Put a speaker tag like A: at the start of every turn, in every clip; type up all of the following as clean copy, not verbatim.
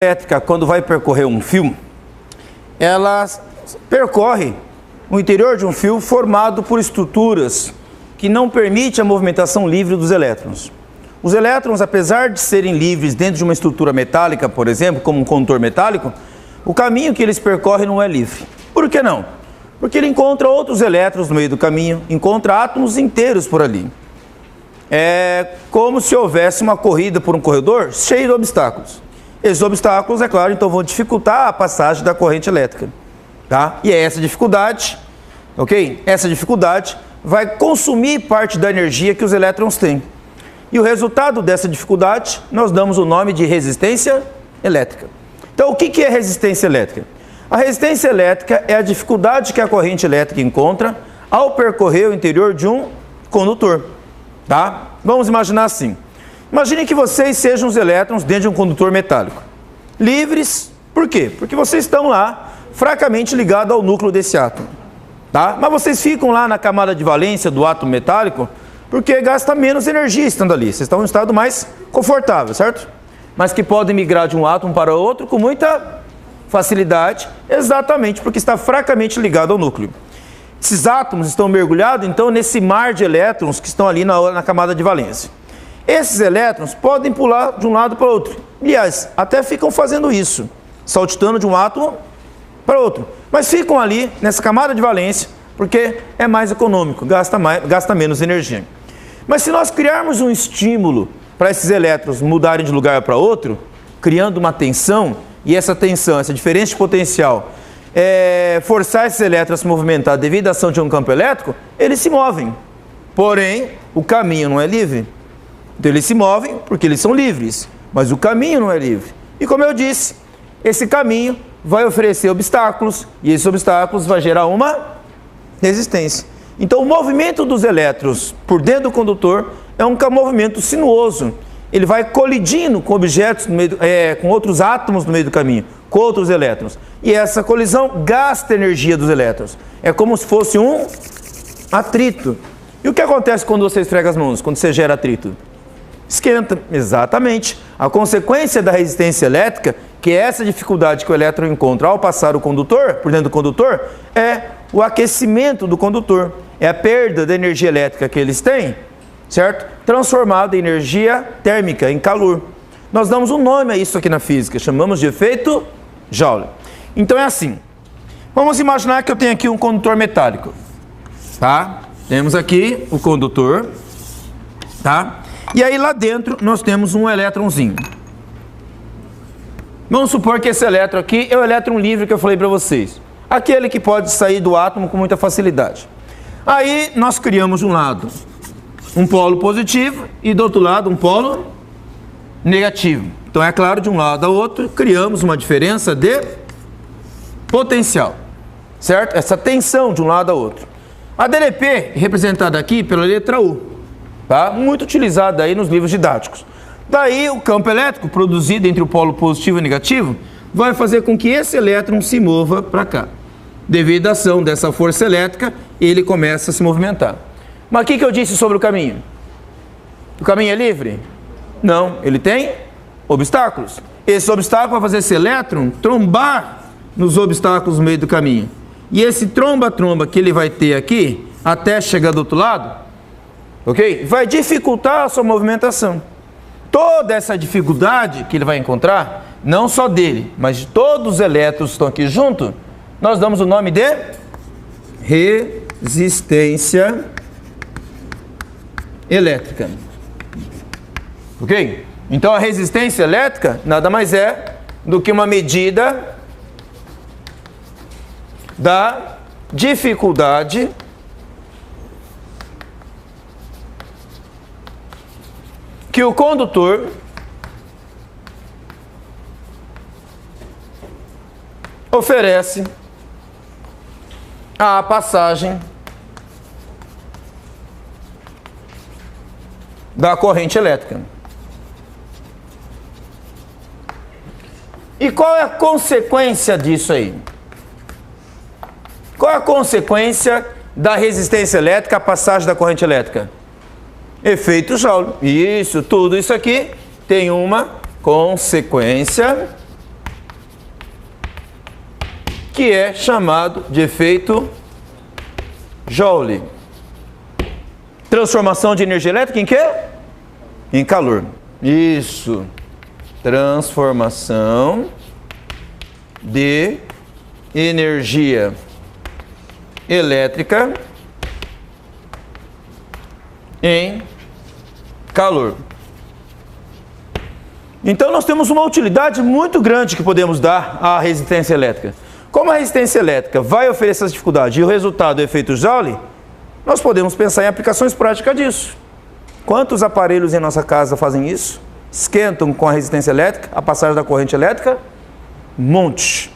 A: Elétrica, quando vai percorrer um fio, ela percorre o interior de um fio formado por estruturas que não permitem a movimentação livre dos elétrons. Os elétrons, apesar de serem livres dentro de uma estrutura metálica, por exemplo, como um condutor metálico, o caminho que eles percorrem não é livre. Por que não? Porque ele encontra outros elétrons no meio do caminho, encontra átomos inteiros por ali. É como se houvesse uma corrida por um corredor cheio de obstáculos. Esses obstáculos, é claro, então vão dificultar a passagem da corrente elétrica, tá? E é essa dificuldade, ok? Essa dificuldade vai consumir parte da energia que os elétrons têm. E o resultado dessa dificuldade, nós damos o nome de resistência elétrica. Então, o que é resistência elétrica? A resistência elétrica é a dificuldade que a corrente elétrica encontra ao percorrer o interior de um condutor, tá? Vamos imaginar assim. Imagine que vocês sejam os elétrons dentro de um condutor metálico. Livres, por quê? Porque vocês estão lá fracamente ligados ao núcleo desse átomo, tá? Mas vocês ficam lá na camada de valência do átomo metálico porque gasta menos energia estando ali. Vocês estão em um estado mais confortável, certo? Mas que podem migrar de um átomo para outro com muita facilidade, exatamente porque está fracamente ligado ao núcleo. Esses átomos estão mergulhados, então, nesse mar de elétrons que estão ali na camada de valência. Esses elétrons podem pular de um lado para o outro. Aliás, até ficam fazendo isso, saltitando de um átomo para outro. Mas ficam ali nessa camada de valência porque é mais econômico, gasta menos energia. Mas se nós criarmos um estímulo para esses elétrons mudarem de lugar para outro, criando uma tensão, e essa tensão, essa diferença de potencial, forçar esses elétrons a se movimentar devido à ação de um campo elétrico, eles se movem. Porém, o caminho não é livre. Então eles se movem porque eles são livres, mas o caminho não é livre. E como eu disse, esse caminho vai oferecer obstáculos, e esses obstáculos vai gerar uma resistência. Então o movimento dos elétrons por dentro do condutor é um movimento sinuoso. Ele vai colidindo com objetos, com outros átomos no meio do caminho, com outros elétrons. E essa colisão gasta energia dos elétrons. É como se fosse um atrito. E o que acontece quando você esfrega as mãos, quando você gera atrito? Esquenta, exatamente. A consequência da resistência elétrica, que é essa dificuldade que o elétron encontra ao passar o condutor, por dentro do condutor, é o aquecimento do condutor. É a perda da energia elétrica que eles têm, certo? Transformada em energia térmica, em calor. Nós damos um nome a isso aqui na física, chamamos de efeito Joule. Então é assim. Vamos imaginar que eu tenho aqui um condutor metálico, tá? Temos aqui o condutor, tá? E aí lá dentro nós temos um elétronzinho. Vamos supor que esse elétron aqui é o elétron livre que eu falei para vocês. Aquele que pode sair do átomo com muita facilidade. Aí nós criamos de um lado um polo positivo e do outro lado um polo negativo. Então é claro, de um lado ao outro criamos uma diferença de potencial, certo? Essa tensão de um lado ao outro. A DLP é representada aqui pela letra U. Tá? Muito utilizada aí nos livros didáticos. Daí o campo elétrico produzido entre o polo positivo e negativo vai fazer com que esse elétron se mova para cá. Devido à ação dessa força elétrica, ele começa a se movimentar. Mas o que eu disse sobre o caminho? O caminho é livre? Não, ele tem obstáculos. Esse obstáculo vai fazer esse elétron trombar nos obstáculos no meio do caminho. E esse tromba-tromba que ele vai ter aqui, até chegar do outro lado, ok? Vai dificultar a sua movimentação. Toda essa dificuldade que ele vai encontrar, não só dele, mas de todos os elétrons que estão aqui junto, nós damos o nome de resistência elétrica. Ok? Então a resistência elétrica nada mais é do que uma medida da dificuldade que o condutor oferece à passagem da corrente elétrica. E qual é a consequência disso aí? Qual é a consequência da resistência elétrica à passagem da corrente elétrica? Efeito Joule. Isso, tudo isso aqui tem uma consequência que é chamado de efeito Joule. Transformação de energia elétrica em quê? Em calor. Isso. Transformação de energia elétrica em calor. Então nós temos uma utilidade muito grande que podemos dar à resistência elétrica. Como a resistência elétrica vai oferecer essa dificuldade e o resultado é o efeito Joule, nós podemos pensar em aplicações práticas disso. Quantos aparelhos em nossa casa fazem isso? Esquentam com a resistência elétrica, a passagem da corrente elétrica? Um monte.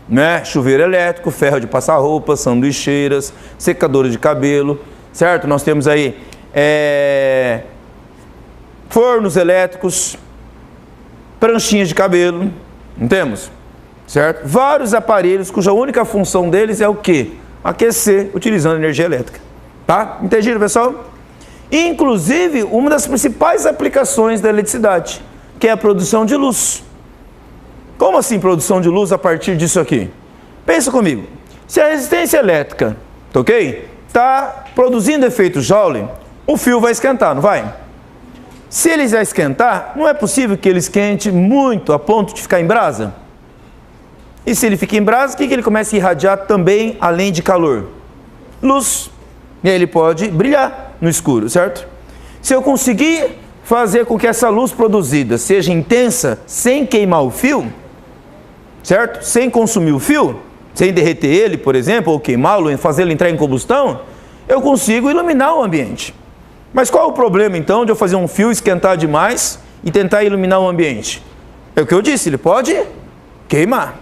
A: Né? Chuveiro elétrico, ferro de passar roupa, sanduicheiras, secadores de cabelo, certo? Nós temos aí fornos elétricos, pranchinhas de cabelo, não temos? Certo? Vários aparelhos cuja única função deles é o quê? Aquecer utilizando energia elétrica. Tá? Entendido, pessoal? Inclusive, uma das principais aplicações da eletricidade, que é a produção de luz. Como assim produção de luz a partir disso aqui? Pensa comigo. Se a resistência elétrica, tá ok? Está produzindo efeito Joule, o fio vai esquentar, não vai? Se ele já esquentar, não é possível que ele esquente muito a ponto de ficar em brasa? E se ele fica em brasa, o que ele começa a irradiar também, além de calor? Luz. E aí ele pode brilhar no escuro, certo? Se eu conseguir fazer com que essa luz produzida seja intensa, sem queimar o fio, certo? Sem consumir o fio, sem derreter ele, por exemplo, ou queimá-lo, fazê-lo entrar em combustão, eu consigo iluminar o ambiente. Mas qual é o problema, então, de eu fazer um fio esquentar demais e tentar iluminar o ambiente? É o que eu disse, ele pode queimar,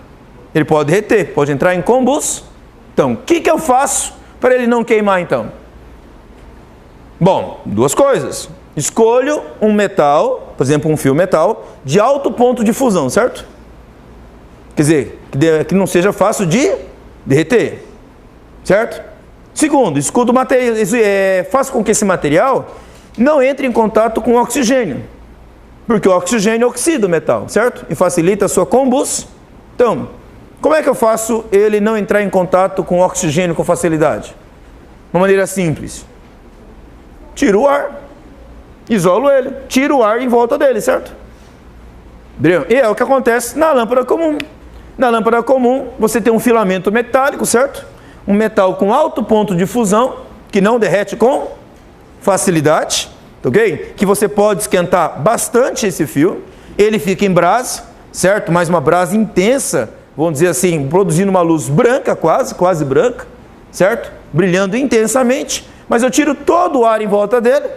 A: ele pode derreter, pode entrar em combustão. Então, o que eu faço para ele não queimar, então? Bom, duas coisas. Escolho um metal, por exemplo, um fio metal, de alto ponto de fusão, certo? Quer dizer, que não seja fácil de derreter, certo? Segundo, faça com que esse material não entre em contato com o oxigênio, porque o oxigênio oxida o metal, certo? E facilita a sua combustão. Então, como é que eu faço ele não entrar em contato com o oxigênio com facilidade? Uma maneira simples. Tiro o ar, isolo ele, tiro o ar em volta dele, certo? E é o que acontece na lâmpada comum. Na lâmpada comum, você tem um filamento metálico, certo? Um metal com alto ponto de fusão, que não derrete com facilidade, ok? Que você pode esquentar bastante esse fio, ele fica em brasa, certo? Mas uma brasa intensa, vamos dizer assim, produzindo uma luz branca, quase branca, certo? Brilhando intensamente, mas eu tiro todo o ar em volta dele,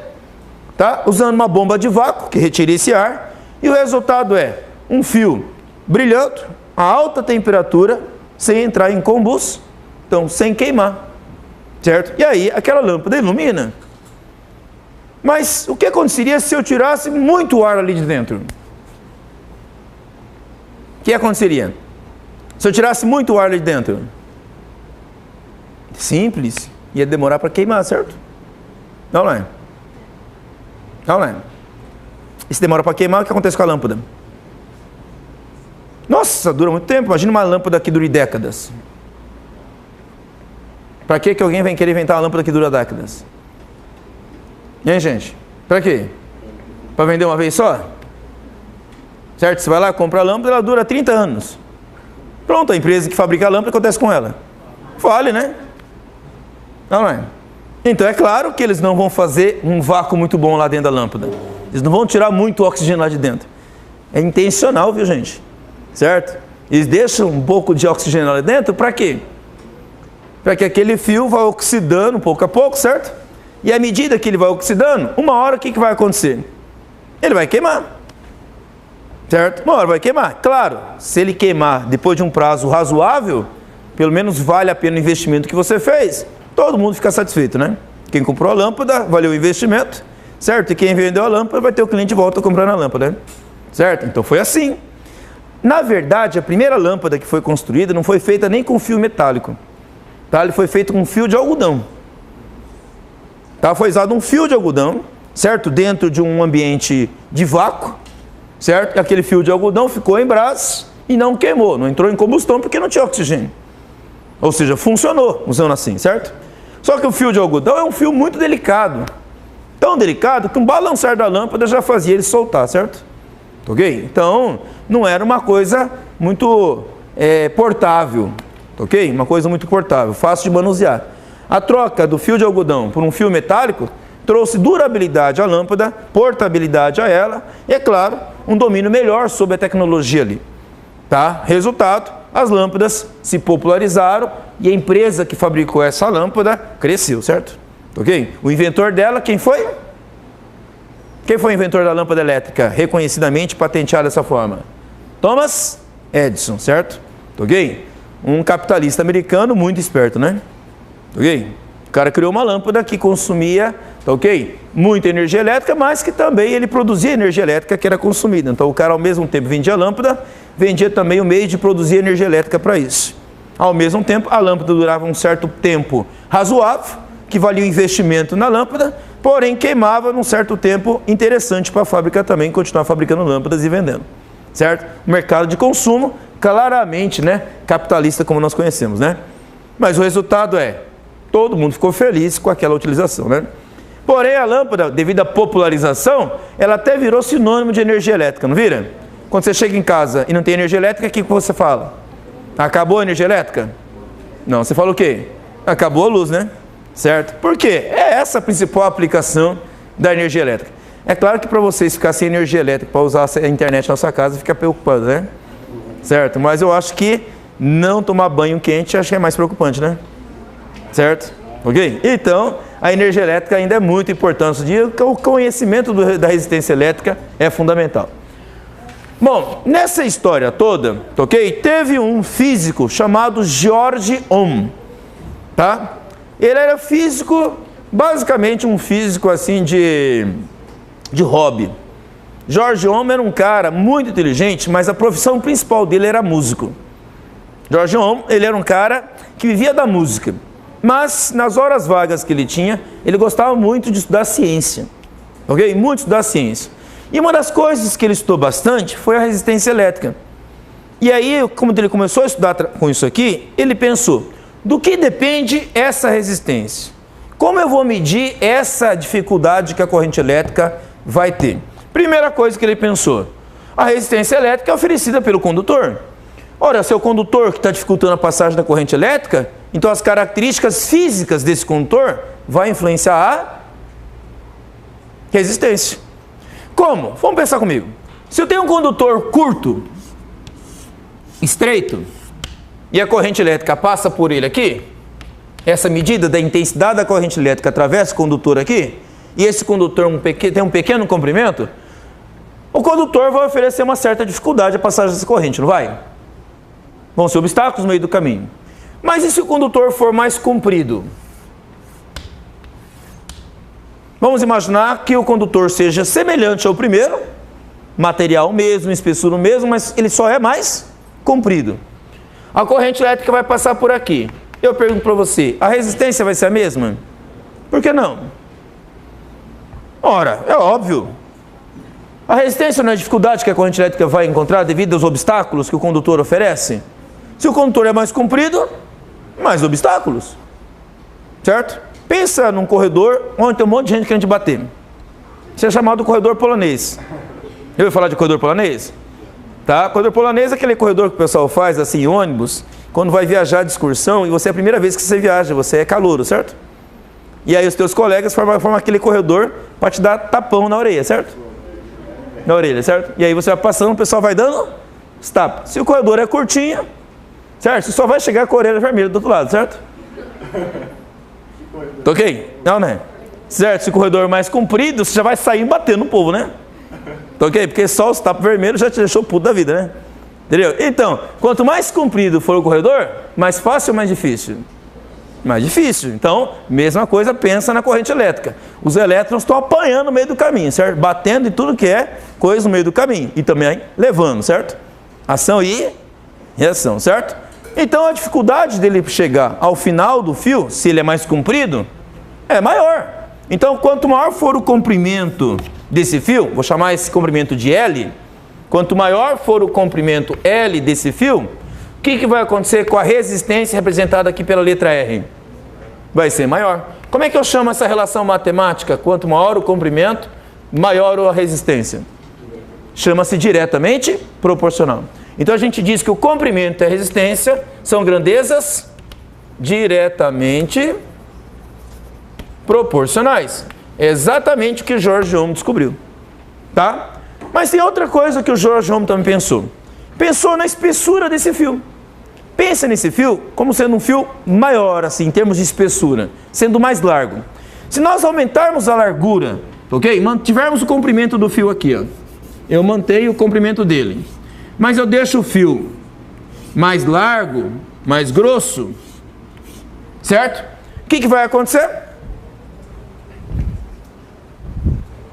A: tá? Usando uma bomba de vácuo, que retira esse ar, e o resultado é um fio brilhando, a alta temperatura, sem entrar em combustão, então sem queimar, certo? E aí aquela lâmpada ilumina. Mas o que aconteceria se eu tirasse muito ar ali de dentro? O que aconteceria? Se eu tirasse muito ar ali de dentro? Simples, ia demorar para queimar, certo? Não é? Não é? E se demora para queimar, o que acontece com a lâmpada? Nossa, dura muito tempo. Imagina uma lâmpada que dure décadas. Para que alguém vai querer inventar uma lâmpada que dura décadas? Hein, gente? Para quê? Para vender uma vez só? Certo? Você vai lá, compra a lâmpada, ela dura 30 anos. Pronto, a empresa que fabrica a lâmpada, o que acontece com ela? Fale, né? Não é? Então é claro que eles não vão fazer um vácuo muito bom lá dentro da lâmpada. Eles não vão tirar muito oxigênio lá de dentro. É intencional, viu, gente? Certo? Eles deixam um pouco de oxigênio lá dentro, para quê? Para que aquele fio vá oxidando pouco a pouco, certo? E à medida que ele vai oxidando, uma hora o que vai acontecer? Ele vai queimar, certo? Uma hora vai queimar. Claro, se ele queimar depois de um prazo razoável, pelo menos vale a pena o investimento que você fez. Todo mundo fica satisfeito, né? Quem comprou a lâmpada, valeu o investimento, certo? E quem vendeu a lâmpada vai ter o cliente de volta comprando a lâmpada, né? Certo? Então foi assim. Na verdade, a primeira lâmpada que foi construída não foi feita nem com fio metálico, tá? Ele foi feito com fio de algodão. Tá? Foi usado um fio de algodão, certo? Dentro de um ambiente de vácuo, certo? E aquele fio de algodão ficou em brasa e não queimou, não entrou em combustão porque não tinha oxigênio. Ou seja, funcionou, usando assim, certo? Só que o fio de algodão é um fio muito delicado. Tão delicado que um balançar da lâmpada já fazia ele soltar, certo? Ok? Então, não era uma coisa muito portável. Ok? Uma coisa muito portável, fácil de manusear. A troca do fio de algodão por um fio metálico trouxe durabilidade à lâmpada, portabilidade a ela e, é claro, um domínio melhor sobre a tecnologia ali. Tá? Resultado, as lâmpadas se popularizaram e a empresa que fabricou essa lâmpada cresceu, certo? Ok? O inventor dela, quem foi? Quem foi o inventor da lâmpada elétrica, reconhecidamente patenteada dessa forma? Thomas Edison, certo? Ok? Um capitalista americano muito esperto, né? Ok? O cara criou uma lâmpada que consumia, ok? Muita energia elétrica, mas que também ele produzia energia elétrica que era consumida. Então o cara ao mesmo tempo vendia a lâmpada, vendia também o meio de produzir energia elétrica para isso. Ao mesmo tempo, a lâmpada durava um certo tempo razoável, que valia o investimento na lâmpada, porém queimava num certo tempo interessante para a fábrica também continuar fabricando lâmpadas e vendendo. Certo? O mercado de consumo, claramente, né, capitalista como nós conhecemos, né? Mas o resultado é, todo mundo ficou feliz com aquela utilização, né? Porém, a lâmpada, devido à popularização, ela até virou sinônimo de energia elétrica, não vira? Quando você chega em casa e não tem energia elétrica, o que você fala? Acabou a energia elétrica? Não, você fala o quê? Acabou a luz, né? Certo? Por quê? É essa a principal aplicação da energia elétrica. É claro que para vocês ficar sem energia elétrica para usar a internet na sua casa, fica preocupado, né? Certo? Mas eu acho que não tomar banho quente, acho que é mais preocupante, né? Certo? Ok? Então, a energia elétrica ainda é muito importante. O conhecimento da resistência elétrica é fundamental. Bom, nessa história toda, ok? Teve um físico chamado George Ohm, tá? Ele era físico, basicamente um físico assim de hobby. George Ohm era um cara muito inteligente, mas a profissão principal dele era músico. George Ohm, ele era um cara que vivia da música, mas nas horas vagas que ele tinha, ele gostava muito de estudar ciência, ok? Muito estudar ciência. E uma das coisas que ele estudou bastante foi a resistência elétrica. E aí, como ele começou a estudar com isso aqui, ele pensou, do que depende essa resistência? Como eu vou medir essa dificuldade que a corrente elétrica vai ter? Primeira coisa que ele pensou, a resistência elétrica é oferecida pelo condutor. Ora, se é o condutor que está dificultando a passagem da corrente elétrica, então as características físicas desse condutor vão influenciar a resistência. Como? Vamos pensar comigo. Se eu tenho um condutor curto, estreito, e a corrente elétrica passa por ele aqui, essa medida da intensidade da corrente elétrica atravessa o condutor aqui, e esse condutor tem um pequeno comprimento, o condutor vai oferecer uma certa dificuldade à passagem dessa corrente, não vai? Vão ser obstáculos no meio do caminho. Mas e se o condutor for mais comprido? Vamos imaginar que o condutor seja semelhante ao primeiro, material mesmo, espessura mesmo, mas ele só é mais comprido. A corrente elétrica vai passar por aqui. Eu pergunto para você, a resistência vai ser a mesma? Por que não? Ora, é óbvio. A resistência não é a dificuldade que a corrente elétrica vai encontrar devido aos obstáculos que o condutor oferece? Se o condutor é mais comprido, mais obstáculos. Certo? Pensa num corredor onde tem um monte de gente querendo te bater. Isso é chamado corredor polonês. Eu ouvi falar de corredor polonês? Tá? Corredor polonês é aquele corredor que o pessoal faz assim em ônibus, quando vai viajar de excursão e você é a primeira vez que você viaja, você é calouro, certo? E aí os teus colegas formam aquele corredor para te dar tapão na orelha, certo? Na orelha, certo? E aí você vai passando, o pessoal vai dando os tapas. Se o corredor é curtinho, certo? Você só vai chegar com a orelha vermelha do outro lado, certo? Tá ok? Não, né? Certo? Se o corredor é mais comprido, você já vai sair batendo no povo, né? Tá ok? Porque só os tapas vermelhos já te deixou puto da vida, né? Entendeu? Então, quanto mais comprido for o corredor, mais fácil ou mais difícil? Mais difícil. Então, mesma coisa, pensa na corrente elétrica. Os elétrons estão apanhando no meio do caminho, certo? Batendo em tudo que é coisa no meio do caminho. E também levando, certo? Ação e reação, certo? Então, a dificuldade dele chegar ao final do fio, se ele é mais comprido, é maior. Então, quanto maior for o comprimento desse fio, vou chamar esse comprimento de L, quanto maior for o comprimento L desse fio, que vai acontecer com a resistência representada aqui pela letra R? Vai ser maior. Como é que eu chamo essa relação matemática? Quanto maior o comprimento, maior a resistência. Chama-se diretamente proporcional. Então a gente diz que o comprimento e a resistência são grandezas diretamente proporcionais. É exatamente o que o George Ohm descobriu. Tá? Mas tem outra coisa que o George Ohm também pensou. Pensou na espessura desse fio. Pensa nesse fio como sendo um fio maior, assim, em termos de espessura, sendo mais largo. Se nós aumentarmos a largura, ok? Mantivermos o comprimento do fio aqui, ó. Eu mantenho o comprimento dele. Mas eu deixo o fio mais largo, mais grosso, certo? O que vai acontecer?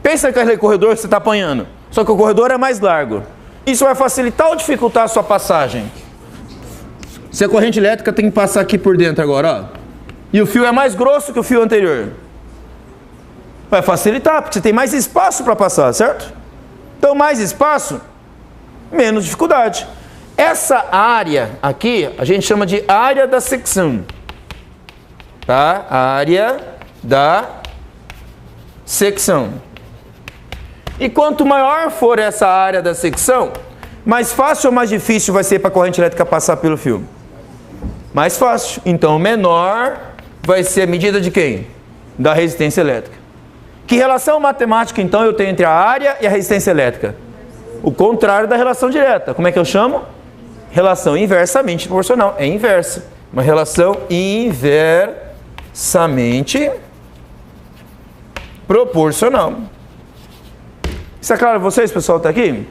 A: Pensa naquele corredor que você está apanhando, só que o corredor é mais largo. Isso vai facilitar ou dificultar a sua passagem? Se a corrente elétrica tem que passar aqui por dentro agora, ó, e o fio é mais grosso que o fio anterior, vai facilitar, porque você tem mais espaço para passar, certo? Então, mais espaço, menos dificuldade. Essa área aqui, a gente chama de área da secção. Tá? Área da secção. E quanto maior for essa área da secção, mais fácil ou mais difícil vai ser para a corrente elétrica passar pelo fio? Mais fácil. Então, menor vai ser a medida de quem? Da resistência elétrica. Que relação matemática, então, eu tenho entre a área e a resistência elétrica? O contrário da relação direta. Como é que eu chamo? Relação inversamente proporcional. É inversa. Uma relação inversamente proporcional. Isso é claro para vocês, pessoal, está aqui?